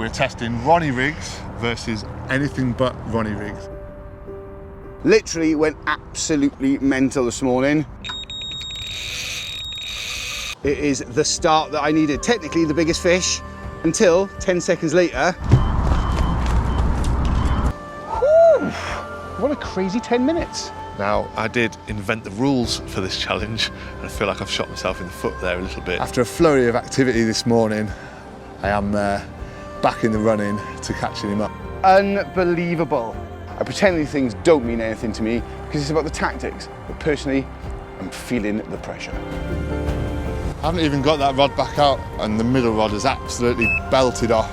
we're testing Ronnie Rigs versus anything but Ronnie Rigs. Literally went absolutely mental this morning. It is the start that I needed. Technically the biggest fish until 10 seconds later. Whew, what a crazy 10 minutes. Now, I did invent the rules for this challenge, and I feel like I've shot myself in the foot there a little bit. After a flurry of activity this morning, I am back in the running to catching him up. Unbelievable. I pretend these things don't mean anything to me because it's about the tactics, but personally, I'm feeling the pressure. I haven't even got that rod back out, and the middle rod has absolutely belted off.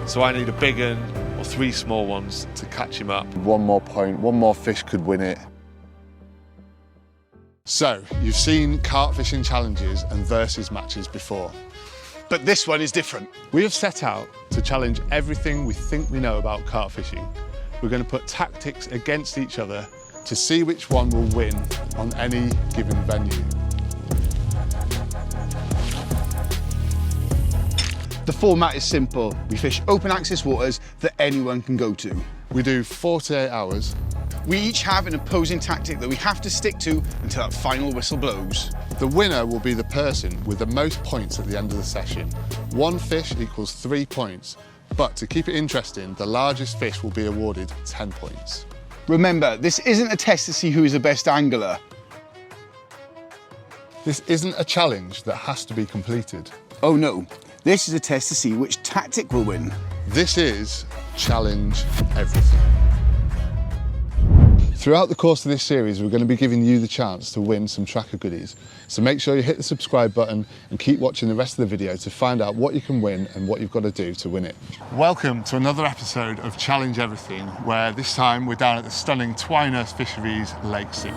So I need a big one or 3 small ones to catch him up. One more point, one more fish could win it. So, you've seen carp fishing challenges and versus matches before. But this one is different. We have set out to challenge everything we think we know about carp fishing. We're going to put tactics against each other to see which one will win on any given venue. The format is simple. We fish open access waters that anyone can go to. We do 48 hours. We each have an opposing tactic that we have to stick to until that final whistle blows. The winner will be the person with the most points at the end of the session. 1 fish equals 3 points, but to keep it interesting, the largest fish will be awarded 10 points. Remember, this isn't a test to see who is the best angler. This isn't a challenge that has to be completed. Oh no, this is a test to see which tactic will win. This is Challenge Everything. Throughout the course of this series, we're going to be giving you the chance to win some Trakker goodies. So make sure you hit the subscribe button and keep watching the rest of the video to find out what you can win and what you've got to do to win it. Welcome to another episode of Challenge Everything, where this time we're down at the stunning Twynhurst Fisheries, Lake 6.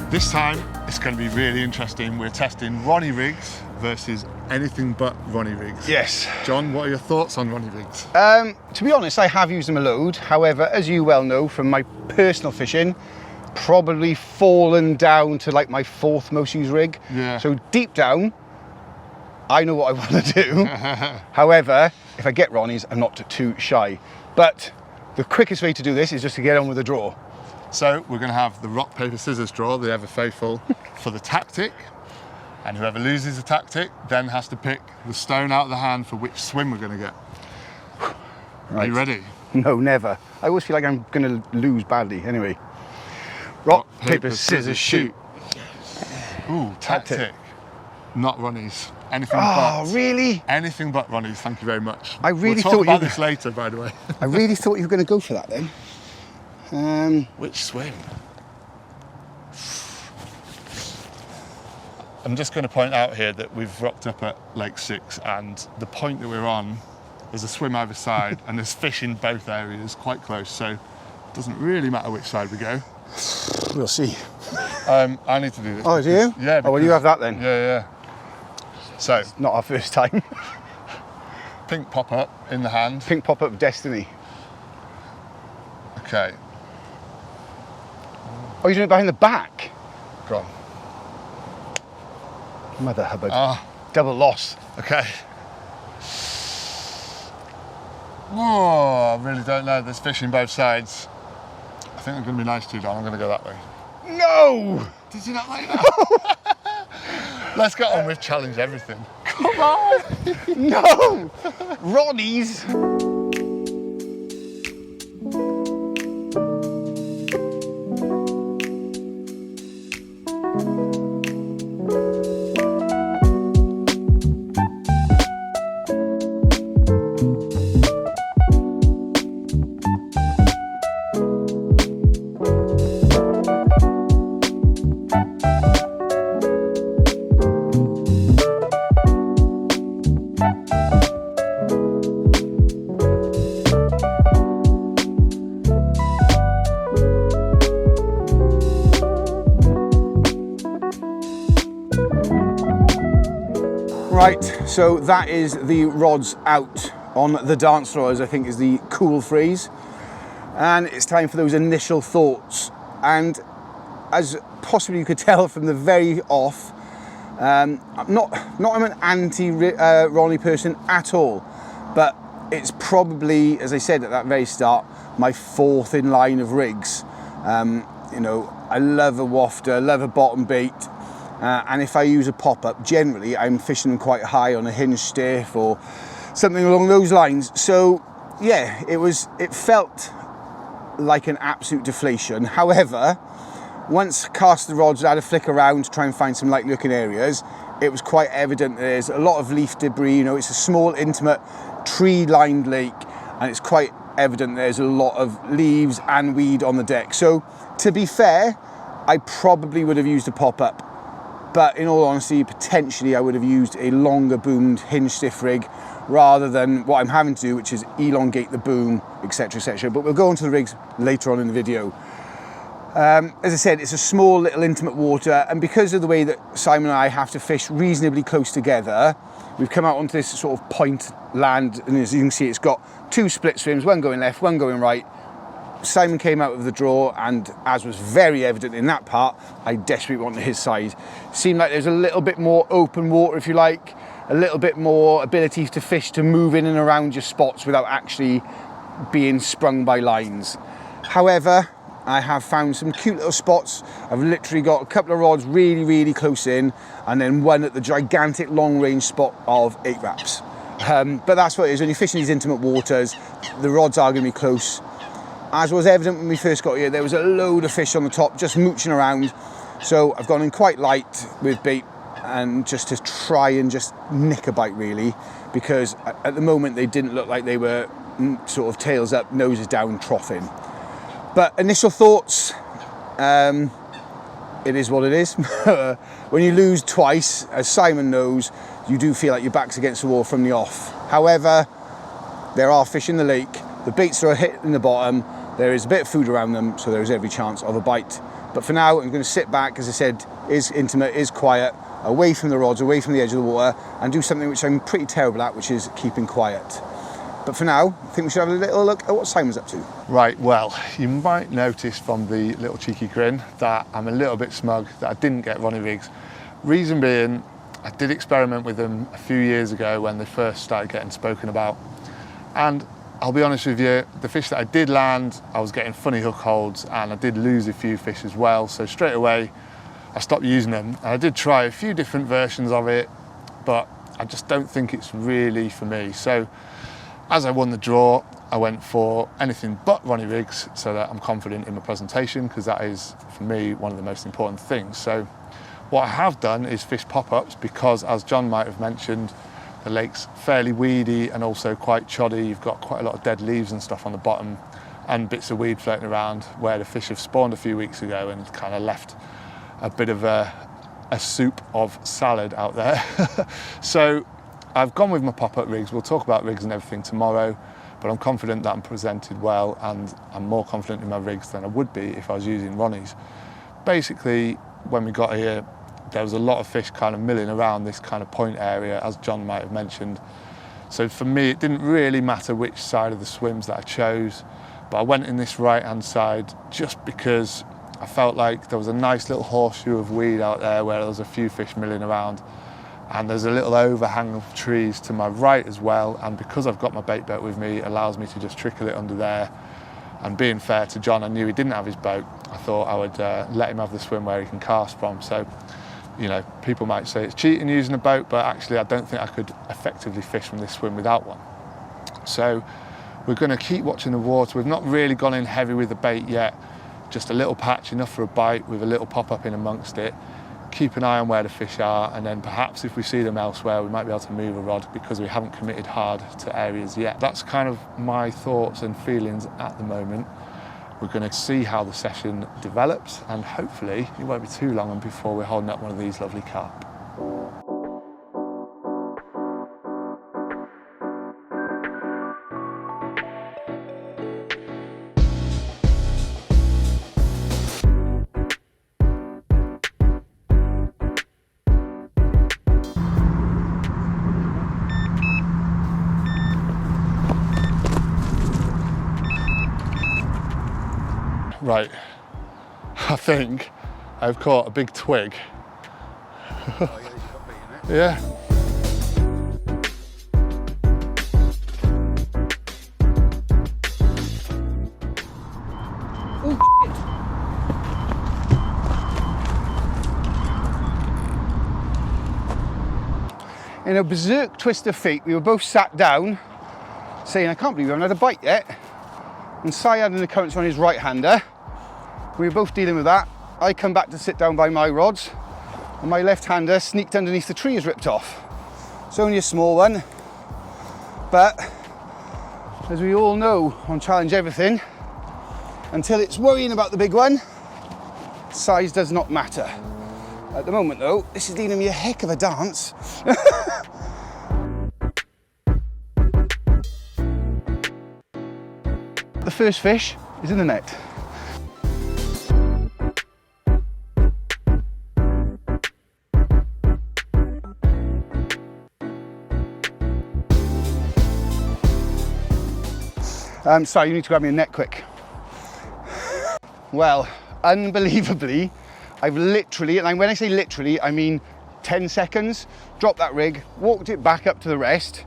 This time, it's going to be really interesting. We're testing Ronnie Rigs versus anything but Ronnie Rigs. Yes. John, what are your thoughts on Ronnie Rigs? To be honest, I have used them a load. However, as you well know from my personal fishing, probably fallen down to like my 4th most used rig. Yeah. So deep down, I know what I want to do. However, if I get Ronnies, I'm not too shy. But the quickest way to do this is just to get on with the draw. So we're going to have the rock, paper, scissors draw, the ever faithful, for the tactic. And whoever loses the tactic then has to pick the stone out of the hand for which swim we're going to get. Right. Are you ready? No, never. I always feel like I'm going to lose badly. Anyway. Rock, paper, scissors, shoot. Ooh, tactic. Not Ronnies. Anything but. Oh, really? Anything but Ronnies, thank you very much. I really we'll talk about this later, by the way. I really thought you were going to go for that then. Which swim? I'm just going to point out here that we've rocked up at Lake 6 and the point that we're on, there's a swim either side and there's fish in both areas quite close, so it doesn't really matter which side we go. We'll see. I need to do this. Oh, do you? Yeah. Oh, well, you have that then. Yeah. So, it's not our first time. Pink pop-up in the hand. Pink pop-up of destiny. Okay. Oh, you're doing it behind the back? Go on. Mother hubbard. Ah. Double loss. Okay. Oh, I really don't know. There's fish in both sides. I think I'm going to be nice to you, Don. I'm going to go that way. No! Did you not like that? Let's get on with Challenge Everything. Come on! No! Ronnie's. Right, so that is the rods out on the dance floor, as I think is the cool phrase. And it's time for those initial thoughts. And as possibly you could tell from the very off, I'm an anti-Ronnie person at all, but it's probably, as I said at that very start, my fourth in line of rigs. You know, I love a wafter, love a bottom bait, and if I use a pop-up, generally I'm fishing them quite high on a hinge stiff or something along those lines. So yeah, it felt like an absolute deflation. However, once cast the rods, had a flick around to try and find some light looking areas, it was quite evident there's a lot of leaf debris. You know, it's a small, intimate, tree lined lake, and it's quite evident there's a lot of leaves and weed on the deck. So to be fair, I probably would have used a pop-up, but in all honesty, potentially I would have used a longer boomed hinge stiff rig rather than what I'm having to do, which is elongate the boom, etc, etc. But we'll go on to the rigs later on in the video. As I said, it's a small little intimate water, and because of the way that Simon and I have to fish reasonably close together, we've come out onto this sort of point land, and as you can see, it's got two split swims, one going left, one going right. Simon came out of the draw, and as was very evident in that part, I desperately wanted his side. Seemed like there's a little bit more open water, if you like, a little bit more ability to fish, to move in and around your spots without actually being sprung by lines. However, I have found some cute little spots. I've literally got a couple of rods really, really close in, and then one at the gigantic long range spot of 8 wraps. But that's what it is, when you're fishing these intimate waters, the rods are going to be close. As was evident when we first got here, there was a load of fish on the top just mooching around. So I've gone in quite light with bait, and just to try and just nick a bite really, because at the moment they didn't look like they were sort of tails up, noses down, troughing. But initial thoughts, it is what it is. When you lose twice, as Simon knows, you do feel like your back's against the wall from the off. However, there are fish in the lake, the baits are hitting the bottom, there is a bit of food around them, so there is every chance of a bite. But for now, I'm going to sit back, as I said, is intimate, is quiet, away from the rods, away from the edge of the water, and do something which I'm pretty terrible at, which is keeping quiet. But for now, I think we should have a little look at what Simon's up to. Right, well, you might notice from the little cheeky grin that I'm a little bit smug that I didn't get Ronnie rigs. Reason being, I did experiment with them a few years ago when they first started getting spoken about. And I'll be honest with you, the fish that I did land, I was getting funny hook holds, and I did lose a few fish as well. So straight away, I stopped using them. And I did try a few different versions of it, but I just don't think it's really for me. So as I won the draw, I went for anything but Ronnie rigs so that I'm confident in my presentation, because that is, for me, one of the most important things. So what I have done is fish pop-ups because, as John might have mentioned, the lake's fairly weedy and also quite choddy. You've got quite a lot of dead leaves and stuff on the bottom and bits of weed floating around where the fish have spawned a few weeks ago and kind of left a bit of a soup of salad out there. So I've gone with my pop-up rigs. We'll talk about rigs and everything tomorrow, but I'm confident that I'm presented well, and I'm more confident in my rigs than I would be if I was using Ronnie's. Basically, when we got here, there was a lot of fish kind of milling around this kind of point area, as John might have mentioned. So for me, it didn't really matter which side of the swims that I chose, but I went in this right-hand side just because I felt like there was a nice little horseshoe of weed out there where there was a few fish milling around. And there's a little overhang of trees to my right as well, and because I've got my bait boat with me, it allows me to just trickle it under there. And being fair to John, I knew he didn't have his boat. I thought I would let him have the swim where he can cast from. So, you know, people might say it's cheating using a boat, but actually I don't think I could effectively fish from this swim without one. So we're going to keep watching the water. We've not really gone in heavy with the bait yet, just a little patch, enough for a bite with a little pop-up in amongst it. Keep an eye on where the fish are, and then perhaps if we see them elsewhere, we might be able to move a rod because we haven't committed hard to areas yet. That's kind of my thoughts and feelings at the moment. We're going to see how the session develops, and hopefully it won't be too long before we're holding up one of these lovely carp. Right, I think I've caught a big twig. Oh, yeah, you've got bait in it. Yeah. In a berserk twist of fate, we were both sat down saying, I can't believe we haven't had a bite yet. And Si had an account on his right-hander. We were both dealing with that. I come back to sit down by my rods, and my left-hander sneaked underneath the tree, is ripped off. It's only a small one, but as we all know on Challenge Everything, until it's worrying about the big one, size does not matter. At the moment though, this is leading me a heck of a dance. The first fish is in the net. Sorry, you need to grab me a net quick. Well, unbelievably, I've literally, and when I say literally, I mean 10 seconds, dropped that rig, walked it back up to the rest.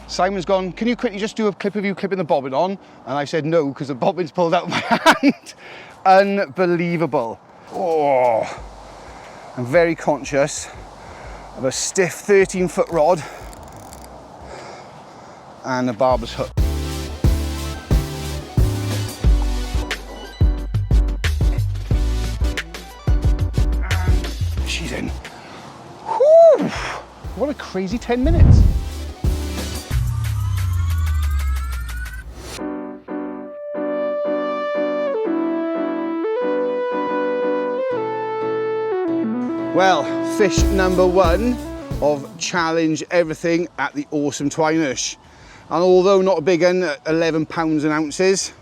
Simon's gone, can you quickly just do a clip of you clipping the bobbin on? And I said no, because the bobbin's pulled out of my hand. Unbelievable. Oh, I'm very conscious of a stiff 13-foot rod and a barber's hook. She's in. Whew. What a crazy 10 minutes. Well, fish number one of Challenge Everything at the awesome Twinesh. And although not a big one, at 11 pounds and ounces,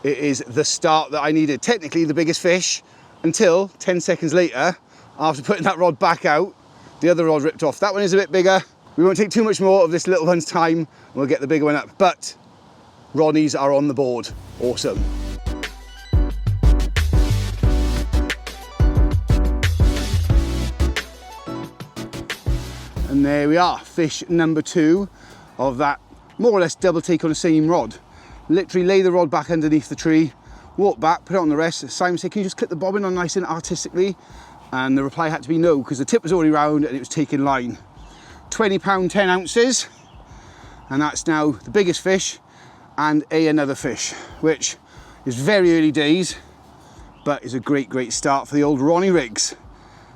it is the start that I needed. Technically the biggest fish until 10 seconds later, after putting that rod back out, the other rod ripped off. That one is a bit bigger. We won't take too much more of this little one's time and we'll get the bigger one up. But Ronnies are on the board. Awesome. And there we are, fish number two of that more or less double take on the same rod. Literally lay the rod back underneath the tree, walk back, put it on the rest. Simon said, can you just clip the bobbin on nice and artistically? And the reply had to be no, because the tip was already round and it was taking line. 20 pound, 10 ounces. And that's now the biggest fish and another fish, which is very early days, but is a great, great start for the old Ronnie Rigs,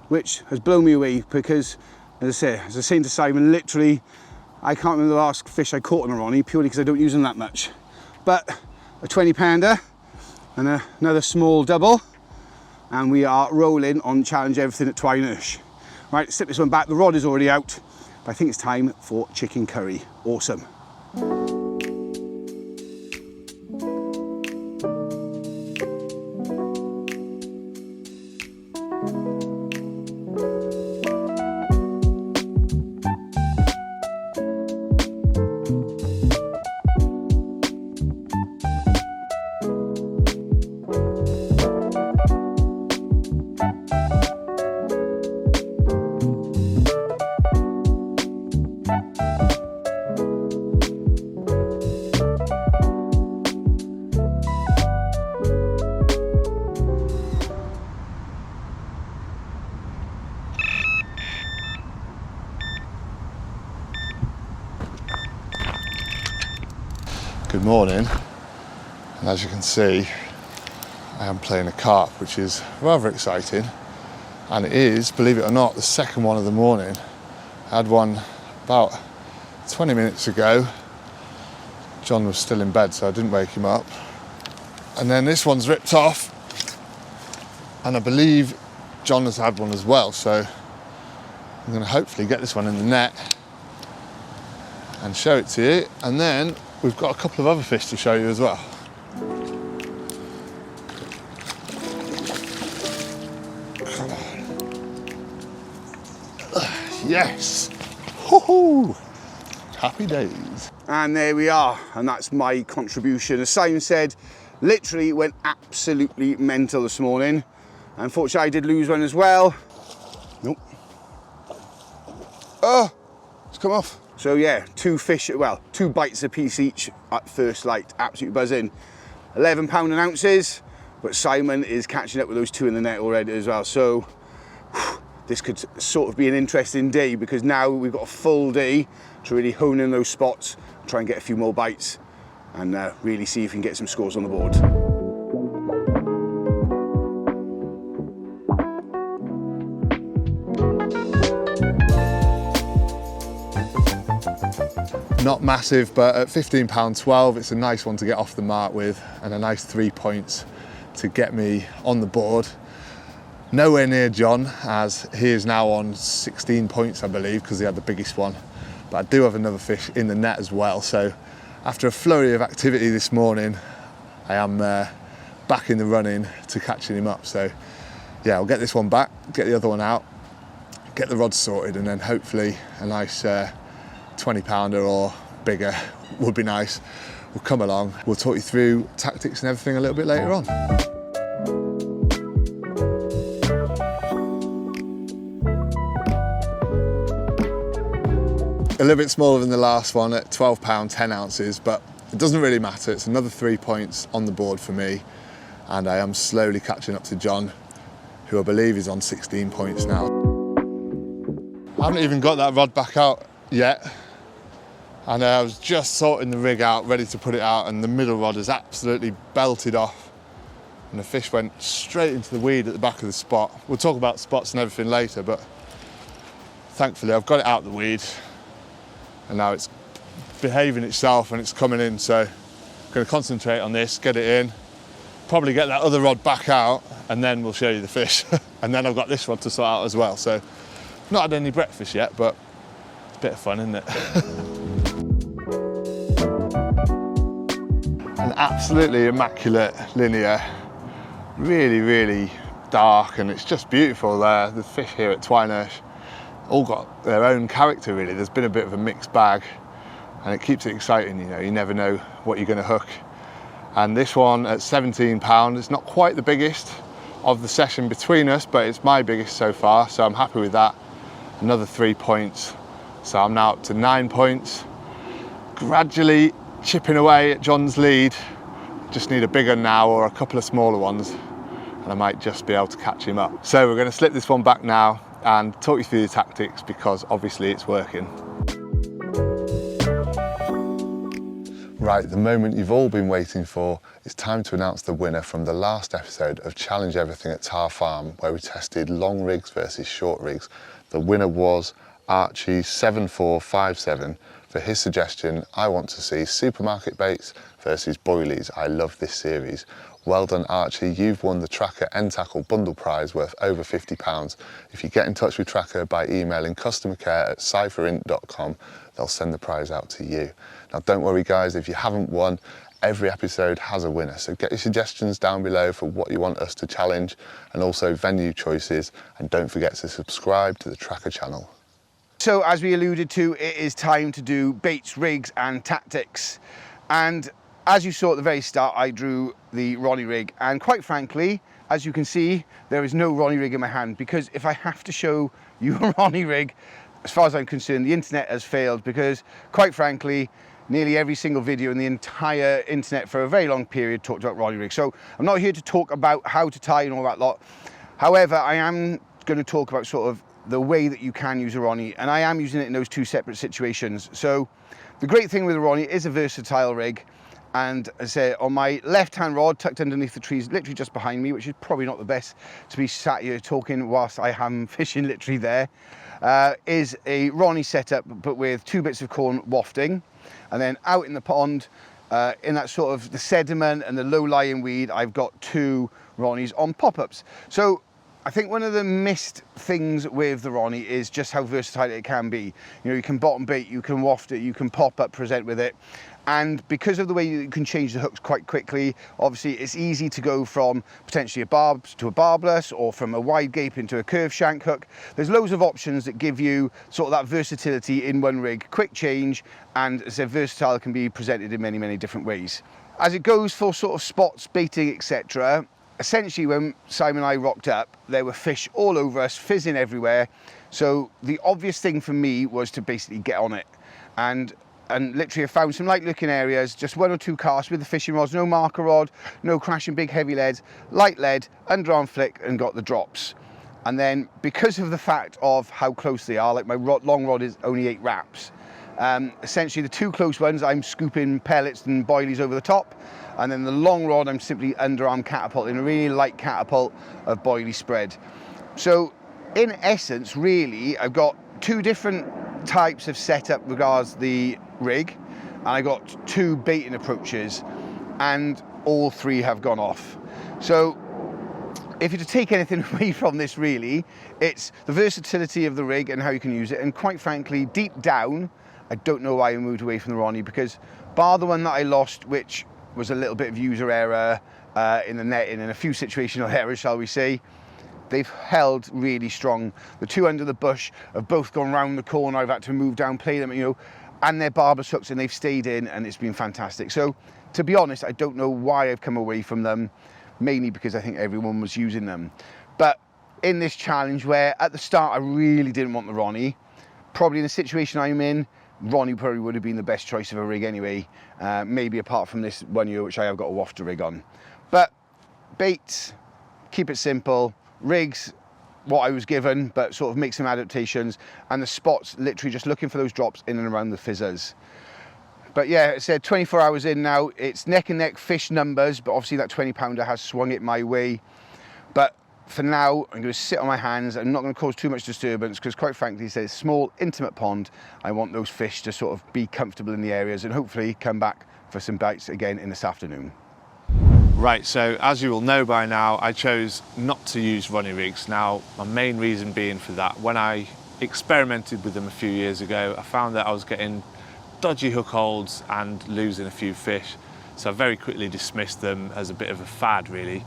which has blown me away because, as I was saying to Simon, literally, I can't remember the last fish I caught on a Ronnie, purely because I don't use them that much. But a 20 pounder and another small double, and we are rolling on Challenge Everything at Twinesh. Right, slip this one back, the rod is already out, but I think it's time for chicken curry. Awesome. Good morning, and as you can see, I am playing a carp, which is rather exciting, and it is, believe it or not, the second one of the morning. I had one about 20 minutes ago. John was still in bed, so I didn't wake him up. And then this one's ripped off, and I believe John has had one as well, so I'm going to hopefully get this one in the net and show it to you, and then we've got a couple of other fish to show you as well. Come on. Yes! Woohoo! Happy days. And there we are, and that's my contribution. As Simon said, Literally went absolutely mental this morning. Unfortunately, I did lose one as well. Nope. Oh, it's come off. So yeah, two bites a piece each at first light, absolutely buzzing. 11 pound an ounces, but Simon is catching up with those two in the net already as well. So this could sort of be an interesting day, because now we've got a full day to really hone in those spots, try and get a few more bites, and really see if we can get some scores on the board. Not massive, but at £15.12, it's a nice one to get off the mark with, and a nice 3 points to get me on the board. Nowhere near John, as he is now on 16 points, I believe, because he had the biggest one. But I do have another fish in the net as well. So after a flurry of activity this morning, I am back in the running to catching him up. So yeah, I'll get this one back, get the other one out, get the rod sorted, and then hopefully a nice 20 pounder or bigger would be nice. We'll come along, we'll talk you through tactics and everything a little bit later on. A little bit smaller than the last one at £12, 10 ounces, but it doesn't really matter. It's another 3 points on the board for me, and I am slowly catching up to John, who I believe is on 16 points now. I haven't even got that rod back out yet, and I was just sorting the rig out, ready to put it out, and the middle rod is absolutely belted off, and the fish went straight into the weed at the back of the spot. We'll talk about spots and everything later, but thankfully I've got it out the weed, and now it's behaving itself and it's coming in. So I'm going to concentrate on this, get it in, probably get that other rod back out, and then we'll show you the fish. And then I've got this rod to sort out as well. So not had any breakfast yet, but it's a bit of fun, isn't it? An absolutely immaculate linear, really, really dark, and it's just beautiful there. The fish here at Twynehurst all got their own character, really. There's been a bit of a mixed bag, and it keeps it exciting, you know, you never know what you're going to hook. And this one at £17, it's not quite the biggest of the session between us, but it's my biggest so far, so I'm happy with that. Another 3 points, so I'm now up to 9 points. Gradually chipping away at John's lead. Just need a bigger now or a couple of smaller ones, and I might just be able to catch him up. So we're going to slip this one back now and talk you through the tactics, because obviously it's working. Right, the moment you've all been waiting for, it's time to announce the winner from the last episode of Challenge Everything at Tar Farm, where we tested long rigs versus short rigs. The winner was Archie7457 for his suggestion, I want to see supermarket baits versus boilies. I love this series. Well done, Archie. You've won the Trakker End Tackle bundle prize worth over £50. If you get in touch with Trakker by emailing customercare@cypherinc.com, they'll send the prize out to you. Now, don't worry, guys, if you haven't won, every episode has a winner. So get your suggestions down below for what you want us to challenge, and also venue choices. And don't forget to subscribe to the Trakker channel. So, as we alluded to, it is time to do baits, rigs, and tactics. And as you saw at the very start, I drew the Ronnie Rig, and quite frankly, as you can see, there is no Ronnie Rig in my hand, because if I have to show you a Ronnie Rig, as far as I'm concerned, the internet has failed, because quite frankly, nearly every single video in the entire internet for a very long period talked about Ronnie Rig. So I'm not here to talk about how to tie and all that lot. However, I am going to talk about sort of the way that you can use a Ronnie, and I am using it in those two separate situations. So the great thing with a Ronnie is a versatile rig. And as I say, on my left-hand rod, tucked underneath the trees, literally just behind me, which is probably not the best to be sat here talking whilst I am fishing literally there, is a Ronnie setup, but with 2 bits of corn wafting. And then out in the pond, in that sort of the sediment and the low-lying weed, I've got 2 Ronnies on pop-ups. So I think one of the missed things with the Ronnie is just how versatile it can be. You know, you can bottom bait, you can waft it, you can pop up, present with it. And because of the way you can change the hooks quite quickly, obviously it's easy to go from potentially a barb to a barbless, or from a wide gape into a curved shank hook. There's loads of options that give you sort of that versatility in one rig, quick change, and as I said, versatile can be presented in many, many different ways. As it goes for sort of spots, baiting, etc., essentially when Simon and I rocked up, there were fish all over us, fizzing everywhere. So the obvious thing for me was to basically get on it. And literally I found some light looking areas, just 1 or 2 casts with the fishing rods, no marker rod, no crashing big heavy leads, light lead, underarm flick, and got the drops. And then because of the fact of how close they are, like my long rod is only 8 wraps, essentially the 2 close ones I'm scooping pellets and boilies over the top, and then the long rod I'm simply underarm catapulting a really light catapult of boilie spread. So in essence, really, I've got 2 different types of setup regards the rig, and I got 2 baiting approaches, and all 3 have gone off. So if you're to take anything away from this, really, it's the versatility of the rig and how you can use it. And quite frankly, deep down, I don't know why I moved away from the Ronnie, because bar the one that I lost, which was a little bit of user error in the netting and a few situational errors, shall we say, they've held really strong. The 2 under the bush have both gone round the corner. I've had to move down, play them, you know, and they're barber's hooks, and they've stayed in, and it's been fantastic. So to be honest, I don't know why I've come away from them, mainly because I think everyone was using them. But in this challenge, where at the start I really didn't want the Ronnie, probably in the situation I'm in, Ronnie probably would have been the best choice of a rig anyway, maybe apart from this one year, which I have got a wafter rig on. But baits, keep it simple. Rigs, what I was given, but sort of make some adaptations, and the spots, literally just looking for those drops in and around the fizzers. But yeah, it said 24 hours in now, it's neck and neck fish numbers, but obviously that 20 pounder has swung it my way. But for now, I'm going to sit on my hands. I'm not going to cause too much disturbance, because quite frankly, it's a small, intimate pond. I want those fish to sort of be comfortable in the areas and hopefully come back for some bites again in this afternoon. Right, so as you will know by now, I chose not to use Ronnie rigs. Now, my main reason being for that, when I experimented with them a few years ago, I found that I was getting dodgy hook holds and losing a few fish. So I very quickly dismissed them as a bit of a fad, really.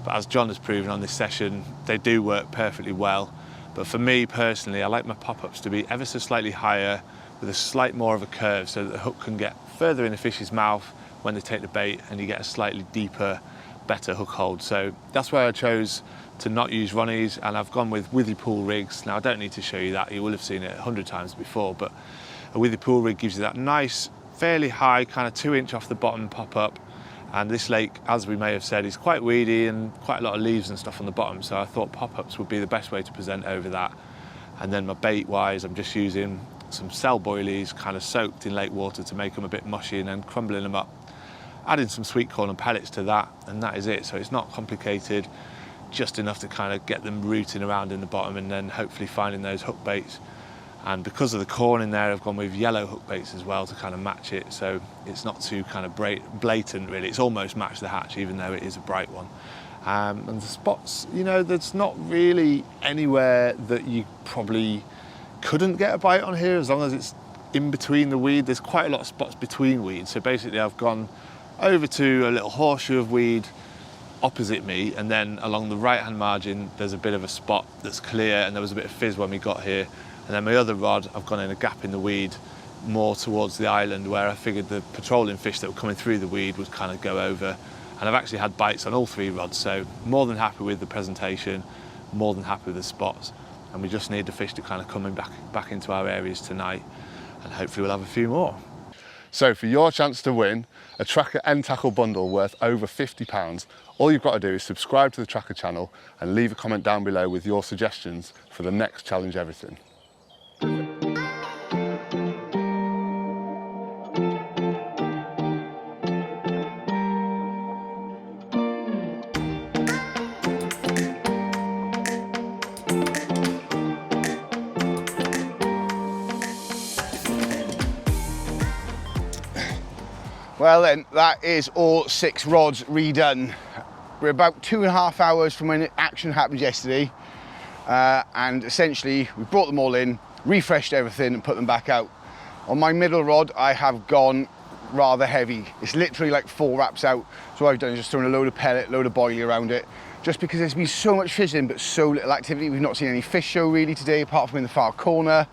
But as John has proven on this session, they do work perfectly well. But for me personally, I like my pop-ups to be ever so slightly higher with a slight more of a curve, so that the hook can get further in the fish's mouth when they take the bait, and you get a slightly deeper, better hook hold. So that's why I chose to not use Ronnies, and I've gone with withy pool rigs. Now I don't need to show you that, you will have seen it 100 times before, but a withy pool rig gives you that nice, fairly high, kind of 2-inch off the bottom pop-up. And this lake, as we may have said, is quite weedy and quite a lot of leaves and stuff on the bottom, so I thought pop-ups would be the best way to present over that. And then my bait-wise, I'm just using some cell boilies, kind of soaked in lake water to make them a bit mushy, and then crumbling them up, adding some sweet corn and pellets to that, and that is it. So it's not complicated, just enough to kind of get them rooting around in the bottom, and then hopefully finding those hook baits. And because of the corn in there, I've gone with yellow hook baits as well to kind of match it, so it's not too kind of blatant really. It's almost matched the hatch, even though it is a bright one. And the spots, you know, there's not really anywhere that you probably couldn't get a bite on here, as long as it's in between the weed. There's quite a lot of spots between weeds, so basically I've gone over to a little horseshoe of weed opposite me, and then along the right hand margin there's a bit of a spot that's clear, and there was a bit of fizz when we got here. And then my other rod, I've gone in a gap in the weed more towards the island, where I figured the patrolling fish that were coming through the weed would kind of go over. And I've actually had bites on all 3 rods, so more than happy with the presentation, more than happy with the spots. And we just need the fish to kind of come back into our areas tonight, and hopefully we'll have a few more. So for your chance to win a Trakker end tackle bundle worth over £50, all you've got to do is subscribe to the Trakker channel and leave a comment down below with your suggestions for the next Challenge Everything. Well then, that is all 6 rods redone. We're about 2.5 hours from when action happened yesterday, and essentially we brought them all in, refreshed everything and put them back out. On my middle rod, I have gone rather heavy. It's literally like 4 wraps out. So what I've done is just thrown a load of pellet, load of boilie around it, just because there's been so much fishing but so little activity. We've not seen any fish show really today, apart from in the far corner,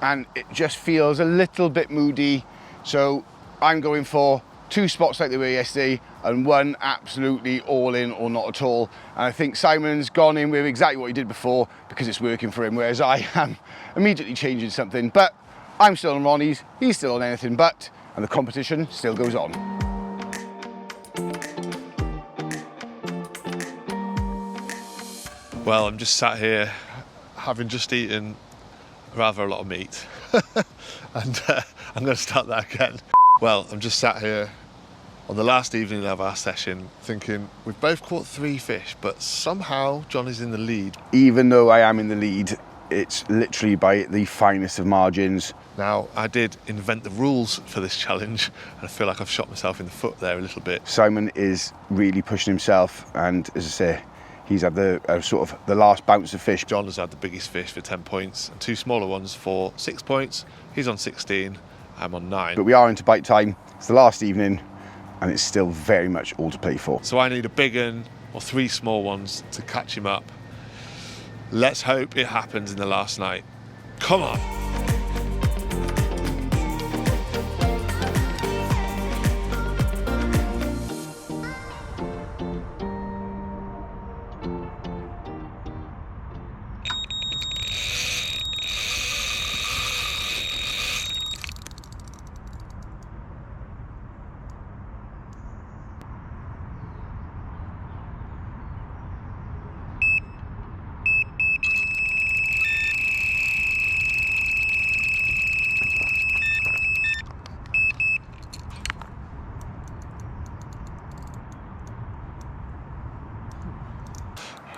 and it just feels a little bit moody. So I'm going for 2 spots like they were yesterday, and 1 absolutely all in or not at all. And I think Simon's gone in with exactly what he did before because it's working for him, whereas I am immediately changing something. But I'm still on Ronnie's, he's still on anything but, and the competition still goes on. Well, I'm just sat here having just eaten rather a lot of meat and I'm going to start that again. Well, I'm just sat here on the last evening of our session thinking we've both caught 3 fish, but somehow John is in the lead. Even though I am in the lead, it's literally by the finest of margins. Now, I did invent the rules for this challenge and I feel like I've shot myself in the foot there a little bit. Simon is really pushing himself, and as I say, he's had the sort of the last bounce of fish. John has had the biggest fish for 10 points and 2 smaller ones for 6 points. He's on 16, I'm on 9. But we are into bite time. It's the last evening, and it's still very much all to play for. So I need a big one or 3 small ones to catch him up. Let's hope it happens in the last night. Come on.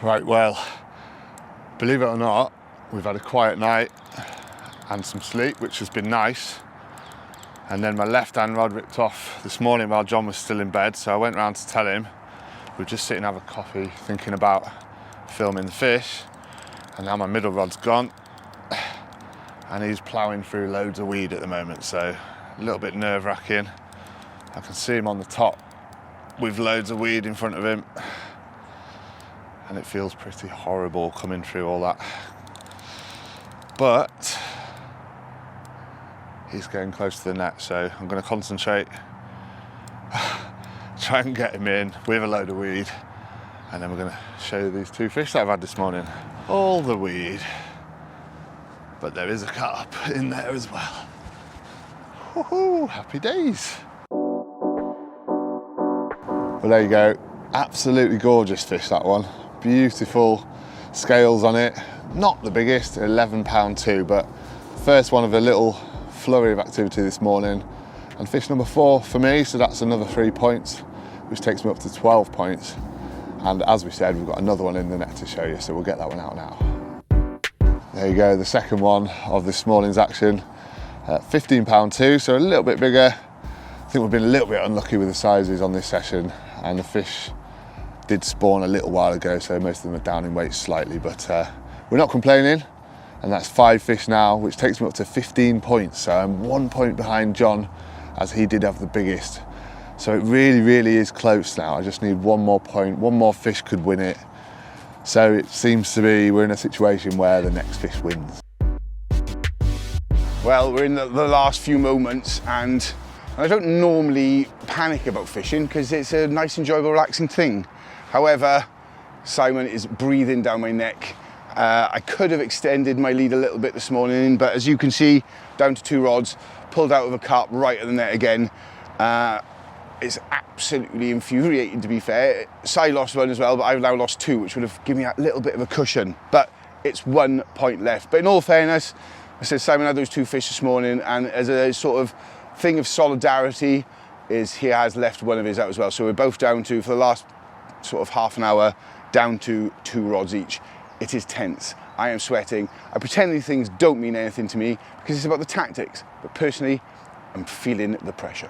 Right, well, believe it or not, we've had a quiet night and some sleep, which has been nice. And then my left-hand rod ripped off this morning while John was still in bed, so I went round to tell him. We were just sitting having a coffee, thinking about filming the fish, and now my middle rod's gone, and he's ploughing through loads of weed at the moment, so a little bit nerve-wracking. I can see him on the top with loads of weed in front of him, and it feels pretty horrible coming through all that. But he's getting close to the net, so I'm going to concentrate, try and get him in with a load of weed, and then we're going to show you these 2 fish that I've had this morning. All the weed, but there is a carp in there as well. Woohoo, happy days. Well, there you go. Absolutely gorgeous fish, that one. Beautiful scales on it. Not the biggest, 11 pound 2, but first one of a little flurry of activity this morning. And fish number 4 for me, so that's another 3 points, which takes me up to 12 points. And as we said, we've got another one in the net to show you, so we'll get that one out now. There you go, the second one of this morning's action. 15 pound 2, so a little bit bigger. I think we've been a little bit unlucky with the sizes on this session, and the fish did spawn a little while ago, so most of them are down in weight slightly, but we're not complaining. And that's 5 fish now, which takes me up to 15 points. So I'm 1 point behind John, as he did have the biggest. So it really, really is close now. I just need 1 more point, 1 more fish could win it. So it seems to be we're in a situation where the next fish wins. Well, we're in the last few moments, and I don't normally panic about fishing because it's a nice, enjoyable, relaxing thing. However, Simon is breathing down my neck. I could have extended my lead a little bit this morning, but as you can see, down to 2 rods, pulled out of a carp right at the net again. It's absolutely infuriating, to be fair. Si lost 1 as well, but I've now lost 2, which would have given me a little bit of a cushion. But it's 1 point left. But in all fairness, I said Simon had those 2 fish this morning, and as a sort of thing of solidarity, is he has left 1 of his out as well. So we're both down to, for the last sort of half an hour, down to 2 rods each. It is tense. I am sweating. I pretend these things don't mean anything to me because it's about the tactics. But personally, I'm feeling the pressure.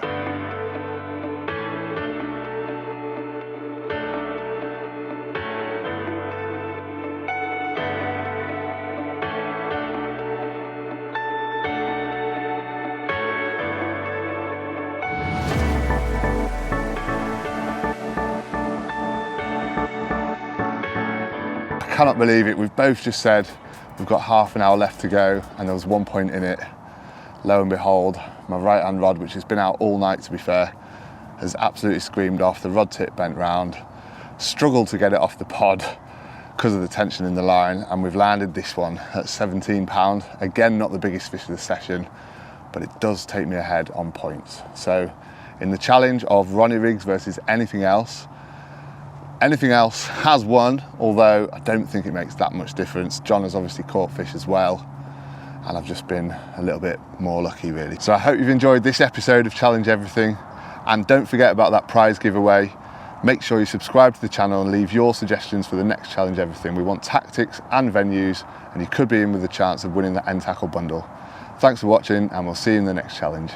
I cannot believe it. We've both just said we've got half an hour left to go, and there was 1 point in it. Lo and behold, my right hand rod, which has been out all night to be fair, has absolutely screamed off. The rod tip bent round, struggled to get it off the pod because of the tension in the line, and we've landed this one at 17 pound. Again, not the biggest fish of the session, but it does take me ahead on points. So in the challenge of Ronnie Rigs versus anything else has won, although I don't think it makes that much difference. John has obviously caught fish as well, and I've just been a little bit more lucky really. So I hope you've enjoyed this episode of Challenge Everything, and don't forget about that prize giveaway. Make sure you subscribe to the channel and leave your suggestions for the next Challenge Everything. We want tactics and venues, and you could be in with a chance of winning the end tackle bundle. Thanks for watching, and we'll see you in the next challenge.